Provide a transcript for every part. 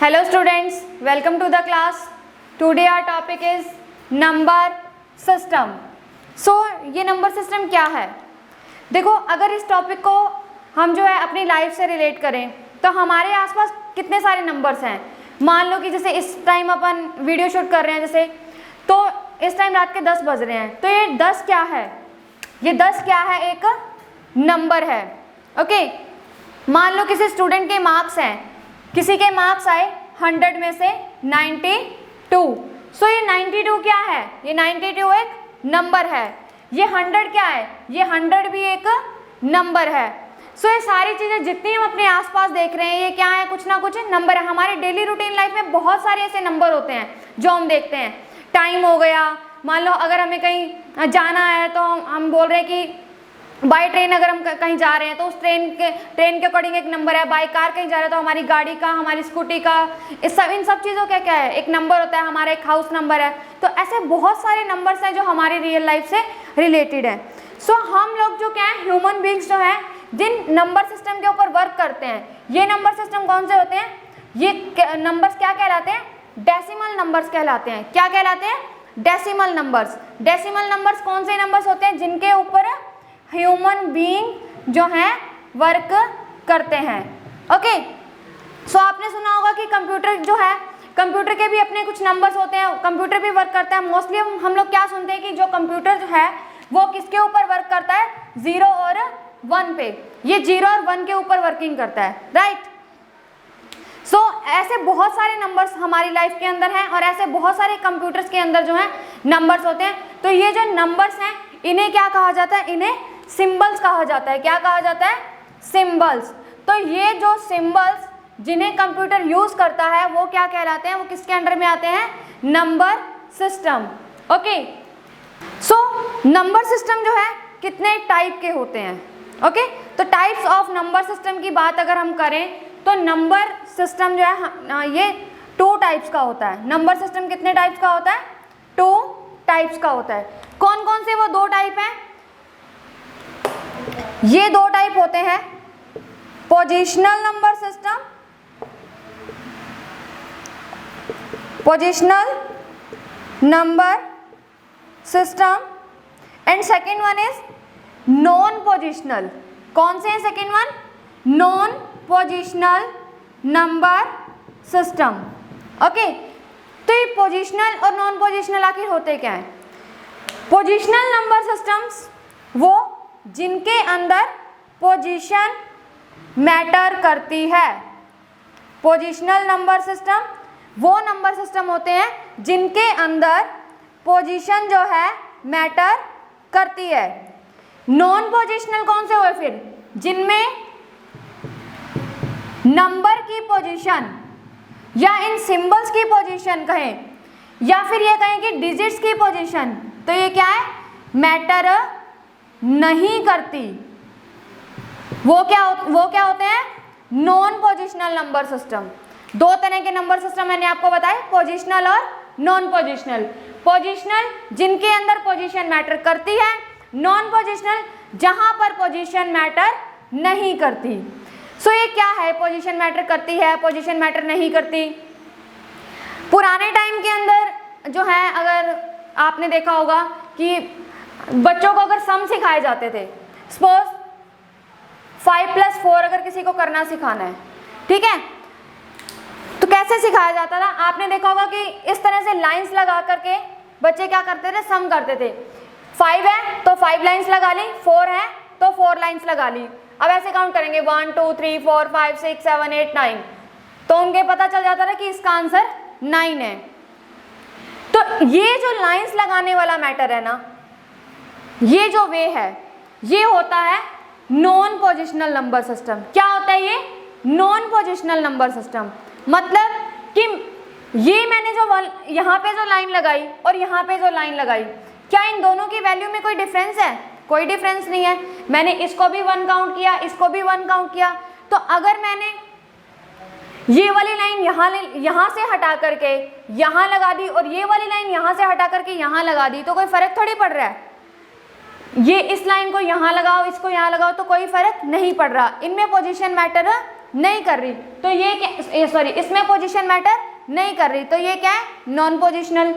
Hello students, welcome to the class. Today our topic is number system. So ये number system क्या है? देखो, अगर इस टॉपिक को हम जो है अपनी लाइफ से रिलेट करें तो हमारे आसपास कितने सारे नंबर्स हैं। मान लो कि जैसे इस टाइम अपन वीडियो शूट कर रहे हैं, जैसे तो इस टाइम रात के 10 बज रहे हैं, तो ये 10 क्या है? ये 10 क्या है? एक नंबर है। ओके, मान लो किसी स्टूडेंट के मार्क्स हैं, किसी के मार्क्स आए 100 में से 92। सो ये 92 क्या है? ये 92 एक नंबर है। ये 100 क्या है? ये 100 भी एक नंबर है। सो ये सारी चीज़ें जितनी हम अपने आसपास देख रहे हैं, ये क्या है? कुछ ना कुछ नंबर है। हमारे डेली रूटीन लाइफ में बहुत सारे ऐसे नंबर होते हैं जो हम देखते हैं। टाइम हो गया, मान लो अगर हमें कहीं जाना है तो हम बोल रहे हैं कि बाय ट्रेन अगर हम कहीं जा रहे हैं तो उस ट्रेन के अकॉर्डिंग एक नंबर है। बाय कार कहीं जा रहे हैं तो हमारी गाड़ी का, हमारी स्कूटी का, इन सब चीज़ों का क्या है? एक नंबर होता है। हमारा एक हाउस नंबर है। तो ऐसे बहुत सारे नंबर्स हैं जो हमारी रियल लाइफ से रिलेटेड है। सो हम लोग जो क्या है, ह्यूमन बींग्स जो है, जिन नंबर सिस्टम के ऊपर वर्क करते हैं, ये नंबर सिस्टम कौन से होते हैं? ये नंबर्स क्या कहलाते हैं? डेसिमल नंबर्स कहलाते हैं। क्या कहलाते हैं? Decimal numbers. डेसिमल नंबर्स कौन से नंबर्स होते हैं? जिनके ऊपर ह्यूमन बीइंग जो है वर्क करते हैं। ओके, सो आपने सुना होगा कि कंप्यूटर जो है, कंप्यूटर के भी अपने कुछ नंबर्स होते हैं, कंप्यूटर भी वर्क करता है। मोस्टली हम लोग क्या सुनते हैं कि जो कंप्यूटर जो है वो किसके ऊपर वर्क करता है? 0 और 1 पे। ये 0 और 1 के ऊपर वर्किंग करता है, राइट। सो ऐसे बहुत सारे नंबर्स हमारी लाइफ के अंदर हैं और ऐसे बहुत सारे कंप्यूटर्स के अंदर जो है नंबर्स होते हैं। तो ये जो नंबर्स हैं, इन्हें क्या कहा जाता है? इन्हें सिंबल्स कहा जाता है। क्या कहा जाता है? सिंबल्स। तो ये जो सिंबल्स जिन्हें कंप्यूटर यूज करता है वो क्या कहलाते हैं? वो किसके अंडर में आते हैं? Number system. Okay, so number system जो है कितने टाइप के होते हैं? ओके, तो टाइप्स ऑफ नंबर सिस्टम की बात अगर हम करें तो नंबर सिस्टम जो है ये 2 टाइप्स का होता है। नंबर सिस्टम कितने टाइप्स का होता है? 2 टाइप्स का होता है। कौन कौन से वो 2 टाइप हैं? ये 2 टाइप होते हैं, positional number system, positional number system, and second one is non positional. कौन से हैं second one? Non positional number system. Okay, तो ये पोजिशनल और नॉन पोजिशनल आखिर होते क्या है? पोजिशनल नंबर सिस्टम्स वो जिनके अंदर पोजीशन मैटर करती है। पोजिशनल नंबर सिस्टम वो नंबर सिस्टम होते हैं जिनके अंदर पोजीशन जो है मैटर करती है। नॉन पोजिशनल कौन से हुए फिर? जिनमें नंबर की पोजीशन या इन सिंबल्स की पोजीशन कहें या फिर ये कहें कि डिजिट्स की पोजीशन, तो ये क्या है? मैटर नहीं करती। वो क्या होते हैं? Non positional number system. 2 तरह के नंबर सिस्टम मैंने आपको बताए, पोजिशनल और नॉन पोजिशनल। पोजिशनल जिनके अंदर पोजीशन मैटर करती है, नॉन पोजिशनल जहां पर पोजीशन मैटर नहीं करती। सो ये क्या है? पोजीशन मैटर करती है, पोजीशन मैटर नहीं करती। पुराने टाइम के अंदर जो है, अगर आपने देखा होगा कि बच्चों को अगर सम सिखाए जाते थे, सपोज 5 + 4 अगर किसी को करना सिखाना है, ठीक है, तो कैसे सिखाया जाता था? आपने देखा होगा कि इस तरह से लाइंस लगा करके बच्चे क्या करते थे? सम करते थे। 5 है तो 5 लाइंस लगा ली, 4 है तो 4 लाइंस लगा ली। अब ऐसे काउंट करेंगे 1 2 3 4 5 6 7 8 9, तो उनके पता चल जाता था कि इसका आंसर 9 है। तो ये जो लाइंस लगाने वाला मैटर है ना, ये जो वे है, ये होता है नॉन पोजिशनल नंबर सिस्टम। क्या होता है ये? Non positional number system. मतलब कि ये मैंने जो यहाँ पे जो लाइन लगाई और यहाँ पे जो लाइन लगाई, क्या इन दोनों की वैल्यू में कोई डिफरेंस है? कोई डिफरेंस नहीं है। मैंने इसको भी 1 काउंट किया, इसको भी 1 काउंट किया। तो अगर मैंने ये वाली लाइन यहाँ से हटा करके यहाँ लगा दी और ये वाली लाइन यहाँ से हटा करके यहाँ लगा दी, तो कोई फर्क थोड़ी पड़ रहा है। ये इस लाइन को यहाँ लगाओ, इसको यहाँ लगाओ, तो कोई फर्क नहीं पड़ रहा। इनमें पोजीशन मैटर नहीं कर रही, तो ये क्या, सॉरी, इसमें पोजीशन मैटर नहीं कर रही, तो ये क्या है, नॉन पोजिशनल।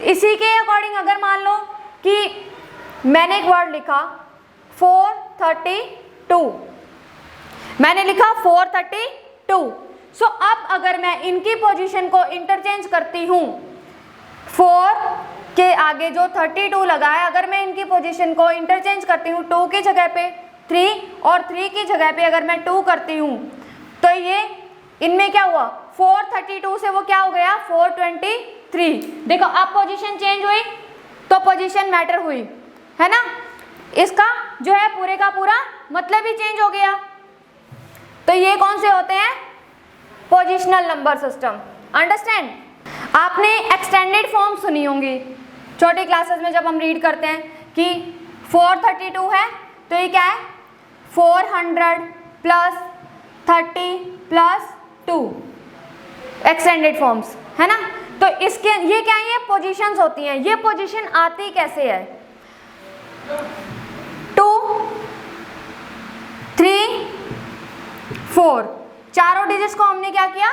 इसी के अकॉर्डिंग अगर मान लो कि मैंने एक वर्ड लिखा 432, मैंने लिखा 432, सो अब अगर मैं इनकी पोजीशन को इंटरचेंज करती हूँ, 4 के आगे जो 32 लगा है, अगर मैं इनकी पोजीशन को इंटरचेंज करती हूँ, 2 की जगह पे 3 और 3 की जगह पे अगर मैं 2 करती हूँ, तो ये इनमें क्या हुआ, 432 से वो क्या हो गया, 423। देखो अब पोजीशन चेंज हुई तो पोजीशन मैटर हुई, है ना। इसका जो है पूरे का पूरा मतलब ही चेंज हो गया। तो ये कौन से होते हैं, पोजिशनल नंबर सिस्टम। अंडरस्टैंड। आपने एक्सटेंडेड फॉर्म सुनी होंगी छोटी क्लासेस में, जब हम रीड करते हैं कि 432 है तो ये क्या है, 400 प्लस 30 प्लस 2, एक्सटेंडेड फॉर्म्स, है ना। तो इसके ये क्या है, ये पोजीशंस होती हैं। ये पोजीशन आती कैसे है, 2 3 4, चारों डिजिट्स को हमने क्या किया,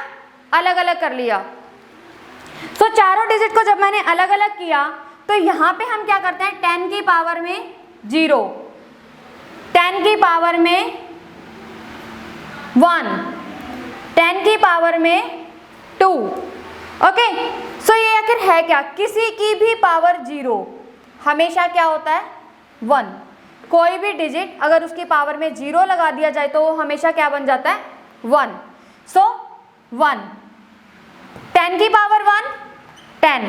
अलग अलग कर लिया। तो चारों डिजिट को जब मैंने अलग अलग किया तो यहाँ पे हम क्या करते हैं, 10 की पावर में 0, 10 की पावर में 1, 10 की पावर में 2। ओके, सो ये आखिर है क्या, किसी की भी पावर 0 हमेशा क्या होता है, 1। कोई भी डिजिट अगर उसकी पावर में 0 लगा दिया जाए तो वो हमेशा क्या बन जाता है, 1। सो 1, 10 की पावर 1 10,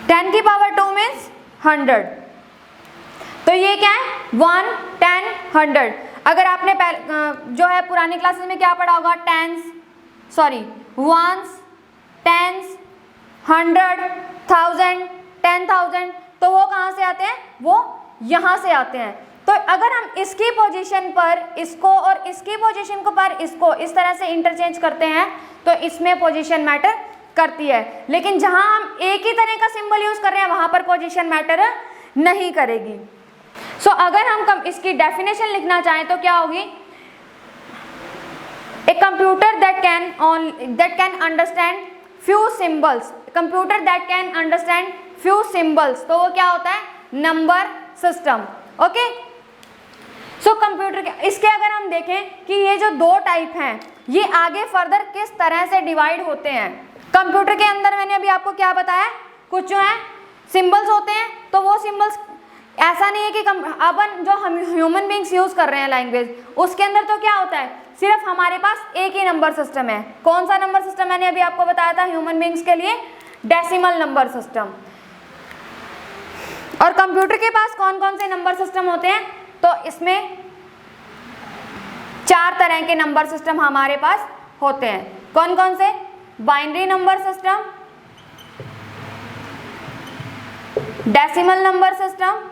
10 की पावर 2 मीन्स 100। तो ये क्या है, 1 10 100। अगर आपने जो है पुरानी क्लासेस में क्या पढ़ा होगा, वंस, टेंस, 100, 1000, 10,000, तो वो कहाँ से आते हैं, वो यहाँ से आते हैं। तो अगर हम इसकी पोजीशन पर इसको और इसकी पोजीशन को पर इसको इस तरह से इंटरचेंज करते हैं तो इसमें पोजीशन मैटर करती है। लेकिन जहाँ हम एक ही तरह का सिंबल यूज कर रहे हैं वहाँ पर पोजीशन मैटर नहीं करेगी। सो अगर हम इसकी डेफिनेशन लिखना चाहें तो क्या होगी, a computer that can understand few symbols, computer that can understand few symbols, तो वो क्या होता है, number system. Okay, so computer के इसके अगर हम देखें कि ये जो दो टाइप हैं ये आगे फर्दर किस तरह से डिवाइड होते हैं। कंप्यूटर के अंदर मैंने अभी आपको क्या बताया, कुछ जो है सिंबल्स होते हैं, तो वो सिंबल्स ऐसा नहीं है कि अपन जो हम ह्यूमन बींग्स यूज कर रहे हैं लैंग्वेज, उसके अंदर तो क्या होता है, सिर्फ हमारे पास एक ही नंबर सिस्टम है। कौन सा नंबर सिस्टम मैंने अभी आपको बताया था ह्यूमन बींग्स के लिए, डेसिमल नंबर सिस्टम। और कंप्यूटर के पास कौन कौन से नंबर सिस्टम होते हैं, तो इसमें 4 तरह के नंबर सिस्टम हमारे पास होते हैं। कौन कौन से, binary number system, decimal number system,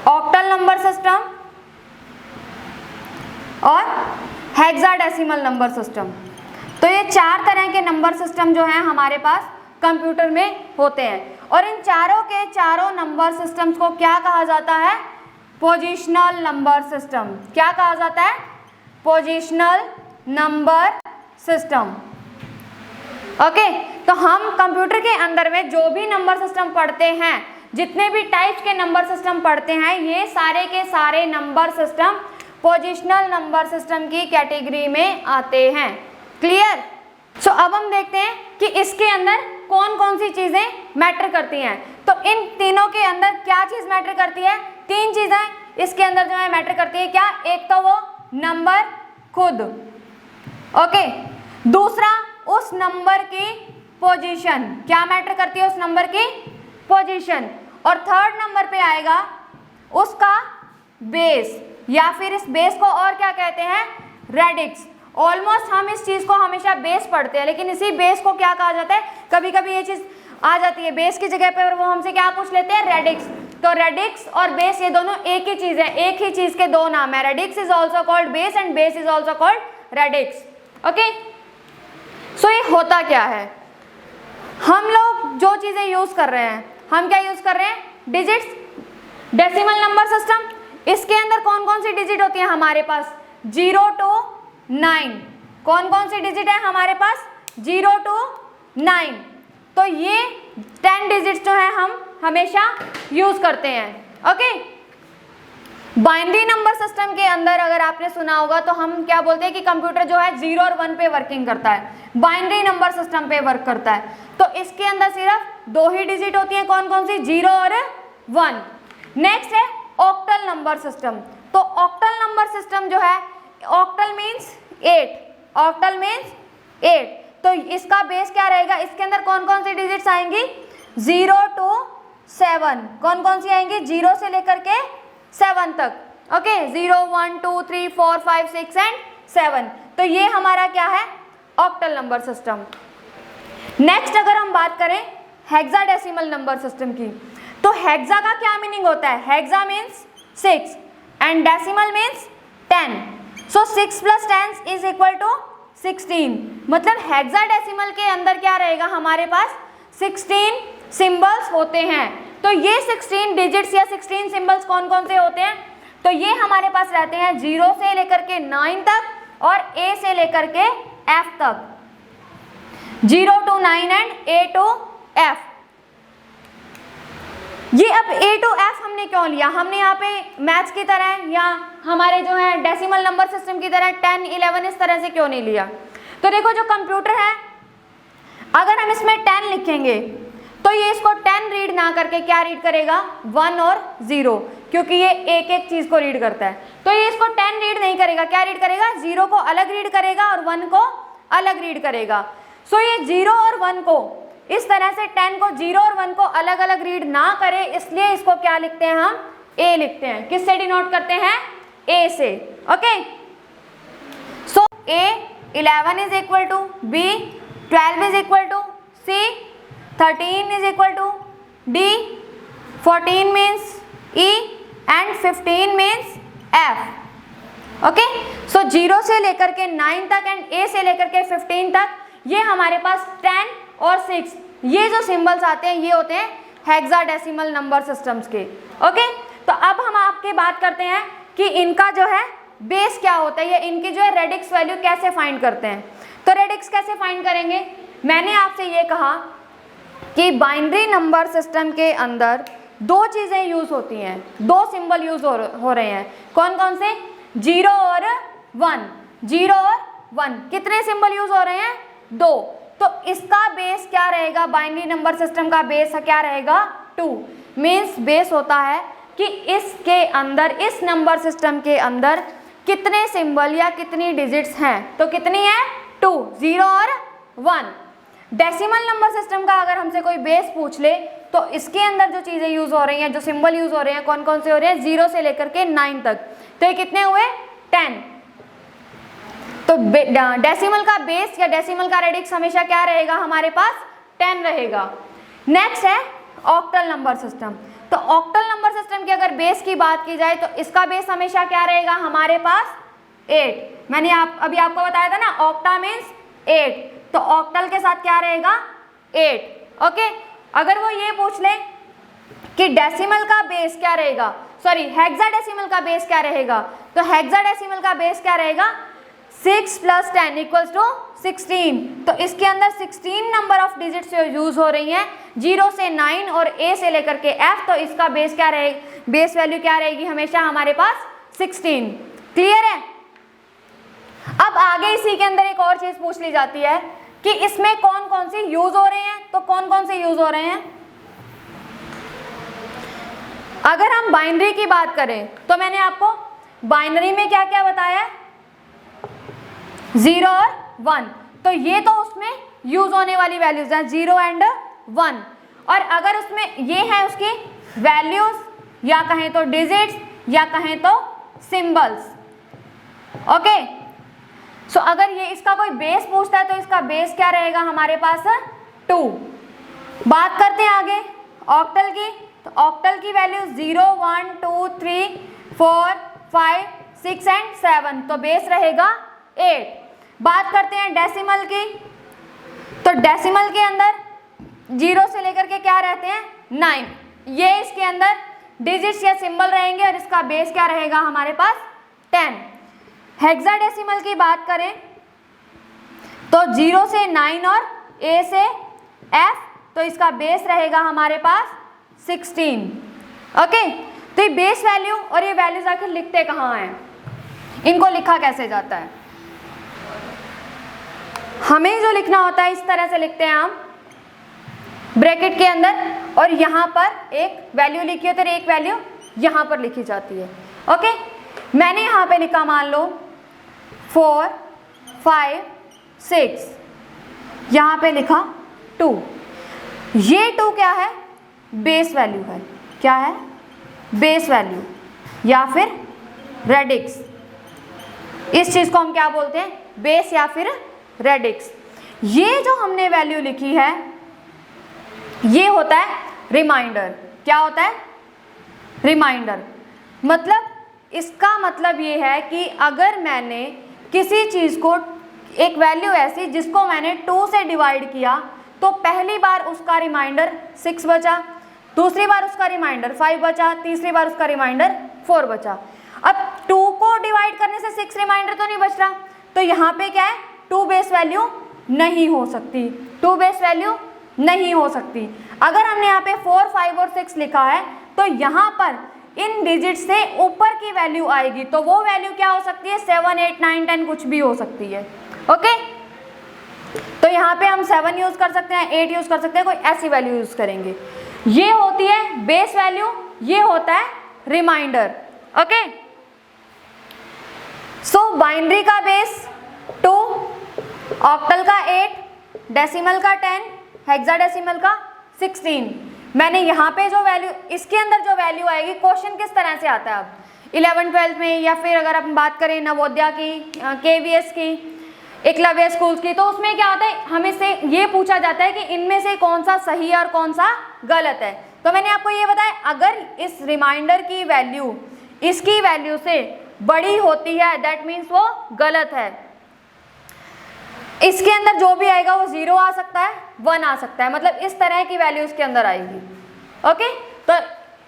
octal number system और हेक्साडेसिमल नंबर सिस्टम। तो ये 4 तरह के नंबर सिस्टम जो हैं हमारे पास कंप्यूटर में होते हैं। और इन चारों के चारों नंबर सिस्टम्स को क्या कहा जाता है, पोजिशनल नंबर सिस्टम। क्या कहा जाता है, पोजिशनल नंबर सिस्टम। ओके, तो हम कंप्यूटर के अंदर में जो भी नंबर सिस्टम पढ़ते हैं, जितने भी टाइप्स के नंबर सिस्टम पढ़ते हैं, ये सारे के सारे number system positional number system की कैटेगरी में आते हैं। क्लियर। सो अब हम देखते हैं कि इसके अंदर कौन कौन सी चीजें मैटर करती हैं। तो इन तीनों के अंदर क्या चीज मैटर करती है, 3 चीजें इसके अंदर जो है मैटर करती है। क्या, एक तो वो नंबर खुद, ओके, दूसरा उस नंबर की पोजीशन, क्या मैटर करती है, उस नंबर की पोजीशन, और थर्ड नंबर पे आएगा उसका बेस, या फिर इस बेस को और क्या कहते हैं, रेडिक्स। ऑलमोस्ट हम इस चीज को हमेशा बेस पढ़ते हैं, लेकिन इसी बेस को क्या कहा जाता है, कभी कभी ये चीज आ जाती है बेस की जगह पे और वो हमसे क्या पूछ लेते हैं, रेडिक्स। तो रेडिक्स और बेस ये दोनों एक ही चीज है, एक ही चीज के दो नाम है। Radix is also called base and base is also called radix. Okay, so ये होता क्या है, हम लोग जो चीजें यूज कर रहे हैं, हम क्या यूज कर रहे हैं, डिजिट्स डेसिमल नंबर सिस्टम, इसके अंदर कौन कौन सी डिजिट होती है हमारे पास? 0 to 9। कौन कौन सी डिजिट है हमारे पास? 0 to 9। तो ये 10 डिजिट्स जो है हम हमेशा यूज करते हैं। ओके, बाइनरी नंबर सिस्टम के अंदर अगर आपने सुना होगा तो हम क्या बोलते हैं कि कंप्यूटर जो है 0 और 1 पे वर्किंग करता है, बाइनरी नंबर सिस्टम पे वर्क करता है। तो इसके अंदर सिर्फ 2 ही डिजिट होती हैं, कौन कौन सी? 0 और 1। नेक्स्ट है ऑक्टल नंबर सिस्टम। तो ऑक्टल नंबर सिस्टम जो है, ऑक्टल मीन्स 8, ऑक्टल मीन्स 8। तो इसका बेस क्या रहेगा? इसके अंदर कौन कौन सी डिजिट्स आएंगी? 0 to 7। कौन कौन सी आएंगी? 0 से लेकर के 7 तक। Okay, 0 1 2 3 4 5 6 and 7। तो ये हमारा क्या है? Octal number system. नेक्स्ट अगर हम बात करें हेक्साडेसिमल नंबर सिस्टम की, तो हेक्सा का क्या मीनिंग होता है? Hexa means 6 and decimal means 10। So 6 + 10 is equal to 16। मतलब हेक्साडेसिमल के अंदर क्या रहेगा हमारे पास? 16 सिंबल्स होते हैं। तो ये 16 डिजिट्स या 16 सिंबल्स कौन कौन से होते हैं? तो ये हमारे पास रहते हैं 0 से लेकर के 9 तक और A से लेकर के F तक, 0 to 9 and A to F। ये अब A to F हमने क्यों लिया? हमने यहाँ पे मैथ्स की तरह या हमारे जो है डेसिमल नंबर सिस्टम की तरह 10 11 इस तरह से क्यों नहीं लिया? तो देखो, जो कंप्यूटर है अगर हम इसमें 10 लिखेंगे तो ये इसको 10 रीड ना करके क्या रीड करेगा? 1 और 0, क्योंकि ये एक एक चीज को रीड करता है। तो ये इसको 10 रीड नहीं करेगा, क्या रीड करेगा? 0 को अलग रीड करेगा और 1 को अलग रीड करेगा। सो ये 0 और 1 को इस तरह से 10 को 0 और 1 को अलग अलग रीड ना करे, इसलिए इसको क्या लिखते हैं हम? A लिखते हैं। किससे डिनोट करते हैं? A से। Okay, so A 11 is equal to B, 12 is equal to C, 13 is equal to D, 14 means E and 15 means F। Okay, सो 0 से लेकर के 9 तक एंड A से लेकर के 15 तक ये हमारे पास 10 और 6 ये जो सिंबल्स आते हैं ये होते हैं हेक्साडेसिमल नंबर सिस्टम्स के। ओके, तो अब हम आपके बात करते हैं कि इनका जो है बेस क्या होता है या इनकी जो है रेडिक्स वैल्यू कैसे फाइंड करते हैं। तो रेडिक्स कैसे फाइंड करेंगे? मैंने आपसे ये कहा कि बाइनरी नंबर सिस्टम के अंदर 2 चीज़ें यूज़ होती हैं, 2 सिंबल यूज़ हो रहे हैं। कौन कौन से? 0 और 1। 0 और 1 कितने सिंबल यूज़ हो रहे हैं? 2। तो इसका बेस क्या रहेगा? बाइनरी नंबर सिस्टम का बेस क्या रहेगा? 2। मीन्स बेस होता है कि इसके अंदर, इस नंबर सिस्टम के अंदर कितने सिंबल या कितनी डिजिट्स हैं? तो कितनी है? 2, 0 और 1। डेसिमल नंबर सिस्टम का अगर हमसे कोई बेस पूछ ले तो इसके अंदर जो चीज़ें यूज़ हो रही हैं, जो सिंबल यूज़ हो रहे हैं, कौन कौन से हो रहे हैं? 0 से लेकर के 9 तक। तो ये कितने हुए? 10। तो डेसिमल का बेस या डेसिमल का रेडिक्स हमेशा क्या रहेगा हमारे पास? 10 रहेगा। नेक्स्ट है ऑक्टल नंबर सिस्टम। तो ऑक्टल नंबर सिस्टम की अगर बेस की बात की जाए तो इसका बेस हमेशा क्या रहेगा हमारे पास? 8। मैंने अभी आपको बताया था ना, ऑक्टा मीन्स 8, तो ऑक्टल के साथ क्या रहेगा? 8। ओके, अगर वो ये पूछ ले कि डेसिमल का बेस क्या रहेगा, सॉरी हेक्साडेसिमल का बेस क्या रहेगा, तो हेक्साडेसिमल का बेस क्या रहेगा? 6 + 10 = 16। तो इसके अंदर 16 नंबर ऑफ डिजिट्स यूज हो रही हैं, 0 से 9 और A से लेकर के F। तो इसका बेस क्या रहेगा? बेस वैल्यू क्या रहेगी हमेशा हमारे पास? 16। क्लियर है? अब आगे इसी के अंदर एक और चीज पूछ ली जाती है कि इसमें कौन कौन से यूज हो रहे हैं। तो कौन कौन से यूज हो रहे हैं? अगर हम बाइनरी की बात करें तो मैंने आपको बाइनरी में क्या क्या बताया? 0 और 1। तो ये तो उसमें यूज होने वाली वैल्यूज हैं 0 एंड 1। और अगर उसमें ये है उसकी वैल्यूज या कहें तो डिजिट्स या कहें तो सिंबल्स। ओके, सो अगर ये इसका कोई बेस पूछता है तो इसका बेस क्या रहेगा हमारे पास? 2। बात करते हैं आगे ऑक्टल की। तो ऑक्टल की वैल्यू 0 1 2 3 4 5 6 एंड 7। तो बेस रहेगा 8। बात करते हैं डेसिमल की। तो डेसिमल के अंदर 0 से लेकर के क्या रहते हैं? 9। ये इसके अंदर डिजिट्स या सिंबल रहेंगे और इसका बेस क्या रहेगा हमारे पास 10। हेक्साडेसिमल की बात करें तो 0 से 9 और A से F, तो इसका बेस रहेगा हमारे पास 16। ओके, तो ये बेस वैल्यू और ये वैल्यूज आखिर लिखते कहाँ हैं, इनको लिखा कैसे जाता है? हमें जो लिखना होता है इस तरह से लिखते हैं हम ब्रैकेट के अंदर, और यहाँ पर एक वैल्यू लिखी होती है और एक वैल्यू यहाँ पर लिखी जाती है। ओके, मैंने यहाँ पे लिखा मान लो 4, 5, 6, यहाँ पे लिखा 2। ये 2 क्या है? बेस वैल्यू है। क्या है? बेस वैल्यू या फिर रेडिक्स। इस चीज़ को हम क्या बोलते हैं? बेस या फिर रेडिक्स। ये जो हमने वैल्यू लिखी है ये होता है रिमाइंडर। क्या होता है? रिमाइंडर। मतलब इसका मतलब ये है कि अगर मैंने किसी चीज़ को, एक वैल्यू ऐसी जिसको मैंने 2 से डिवाइड किया, तो पहली बार उसका रिमाइंडर 6 बचा, दूसरी बार उसका रिमाइंडर 5 बचा, तीसरी बार उसका रिमाइंडर 4 बचा। अब 2 को डिवाइड करने से 6 रिमाइंडर तो नहीं बच रहा, तो यहाँ पे क्या है? 2 बेस वैल्यू नहीं हो सकती। 2 बेस वैल्यू नहीं हो सकती। अगर हमने यहाँ पे 4, 5 और 6 लिखा है तो यहाँ पर इन डिजिट से ऊपर की वैल्यू आएगी, तो वो वैल्यू क्या हो सकती है? 7, 8, 9, 10 कुछ भी हो सकती है। ओके, तो यहाँ पे हम 7 यूज कर सकते हैं, 8 यूज कर सकते हैं, कोई ऐसी वैल्यू यूज करेंगे। ये होती है बेस वैल्यू, ये होता है रिमाइंडर। ओके, सो बाइनरी का बेस 2, ऑक्टल का 8, डेसिमल का 10, हेक्साडेसिमल का 16। मैंने यहाँ पे जो वैल्यू, इसके अंदर जो वैल्यू आएगी, क्वेश्चन किस तरह से आता है अब 11th 12th में, या फिर अगर अपन बात करें नवोदया की, KVS की, एकलव्य स्कूल्स की, तो उसमें क्या होता है? हमें से ये पूछा जाता है कि इनमें से कौन सा सही है और कौन सा गलत है। तो मैंने आपको ये बताया, अगर इस रिमाइंडर की वैल्यू इसकी वैल्यू से बड़ी होती है दैट मीन्स वो गलत है। इसके अंदर जो भी आएगा वो 0 आ सकता है, 1 आ सकता है, मतलब इस तरह की वैल्यू इसके अंदर आएगी। ओके, तो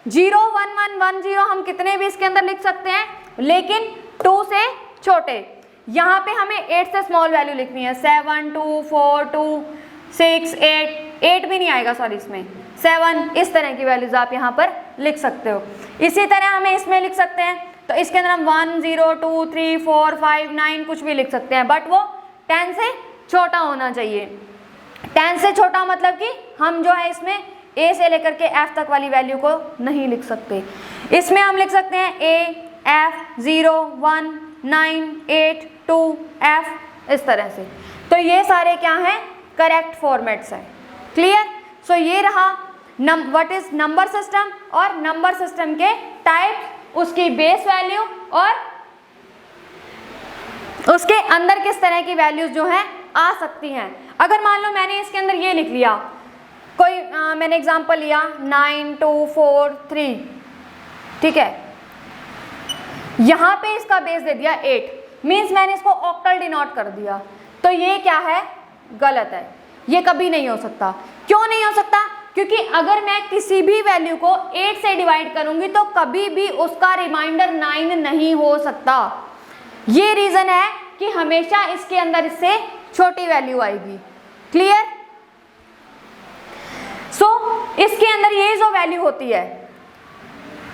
0, 1, 1, 1, 0 हम कितने भी इसके अंदर लिख सकते हैं, लेकिन 2 से छोटे। यहाँ पे हमें 8 से स्मॉल वैल्यू लिखनी है, 7, 2, 4, 2, 6, 8 भी नहीं आएगा, सॉरी, इसमें 7, इस तरह की वैल्यूज आप यहाँ पर लिख सकते हो। इसी तरह हमें इसमें लिख सकते हैं, तो इसके अंदर हम 1, 0, 2, 3, 4, 5, 9 कुछ भी लिख सकते हैं, बट वो 10 से छोटा होना चाहिए। 10 से छोटा मतलब कि हम जो है इसमें A से लेकर के F तक वाली वैल्यू को नहीं लिख सकते। इसमें हम लिख सकते हैं A, F, 0, 1, 9, 8, 2, F, इस तरह से। तो ये सारे क्या हैं? करेक्ट फॉर्मेट्स हैं। क्लियर? सो ये रहा व्हाट इज नंबर सिस्टम और नंबर सिस्टम के टाइप, उसकी बेस वैल्यू और उसके अंदर किस तरह की वैल्यूज जो हैं आ सकती हैं। अगर मान लो मैंने इसके अंदर ये लिख लिया, कोई मैंने एग्जांपल लिया 9, 2, 4, 3, ठीक है, यहाँ पे इसका बेस दे दिया 8, मीन्स मैंने इसको ऑक्टल डिनोट कर दिया, तो ये क्या है? गलत है, ये कभी नहीं हो सकता। क्यों नहीं हो सकता? क्योंकि अगर मैं किसी भी वैल्यू को 8 से डिवाइड करूंगी तो कभी भी उसका रिमाइंडर 9 नहीं हो सकता। ये रीजन है कि हमेशा इसके अंदर इससे छोटी वैल्यू आएगी। क्लियर? सो इसके अंदर ये जो वैल्यू होती है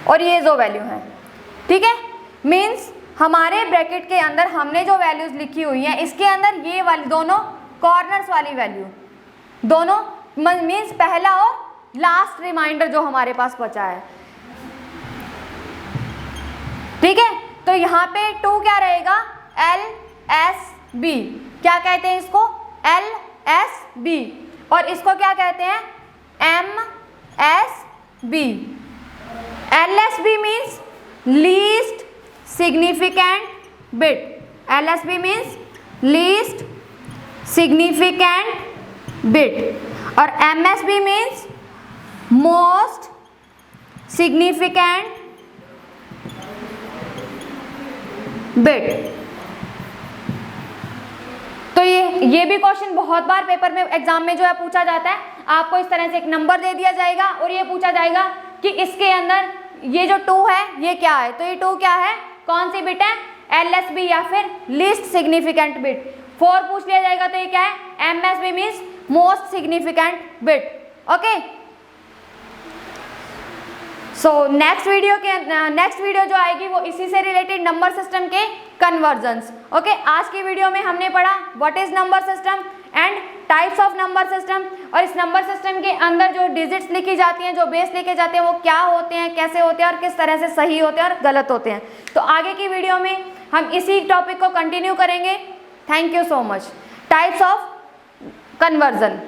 और ये जो वैल्यू है, ठीक है, मीन्स हमारे ब्रैकेट के अंदर हमने जो वैल्यूज लिखी हुई हैं इसके अंदर ये वाली दोनों कॉर्नर्स वाली वैल्यू, दोनों मीन्स पहला और लास्ट रिमाइंडर जो हमारे पास बचा है, ठीक है। तो यहाँ पे 2 क्या रहेगा? LSB, क्या कहते हैं इसको? LSB, और इसको क्या कहते हैं? MSB। LSB means least significant bit, LSB means least significant bit, और MSB means most significant bit. तो ये भी क्वेश्चन बहुत बार पेपर में, एग्जाम में जो है पूछा जाता है। आपको इस तरह से एक नंबर दे दिया जाएगा और ये पूछा जाएगा कि इसके अंदर ये जो 2 है ये क्या है, तो ये 2 क्या है, कौन सी बिट है, LSB या फिर लीस्ट सिग्निफिकेंट बिट। 4 पूछ लिया जाएगा तो ये क्या है, MSB means most significant bit. Okay, so next video जो आएगी वो इसी से रिलेटेड नंबर सिस्टम के कन्वर्जन्स। ओके, आज की वीडियो में हमने पढ़ा what is number system and types of number system, और इस नंबर सिस्टम के अंदर जो डिजिट्स लिखी जाती हैं, जो बेस लिखे जाते हैं, वो क्या होते हैं, कैसे होते हैं और किस तरह से सही होते हैं और गलत होते हैं। तो आगे की वीडियो में हम इसी टॉपिक को कंटिन्यू करेंगे। Thank you so much. Types of conversion.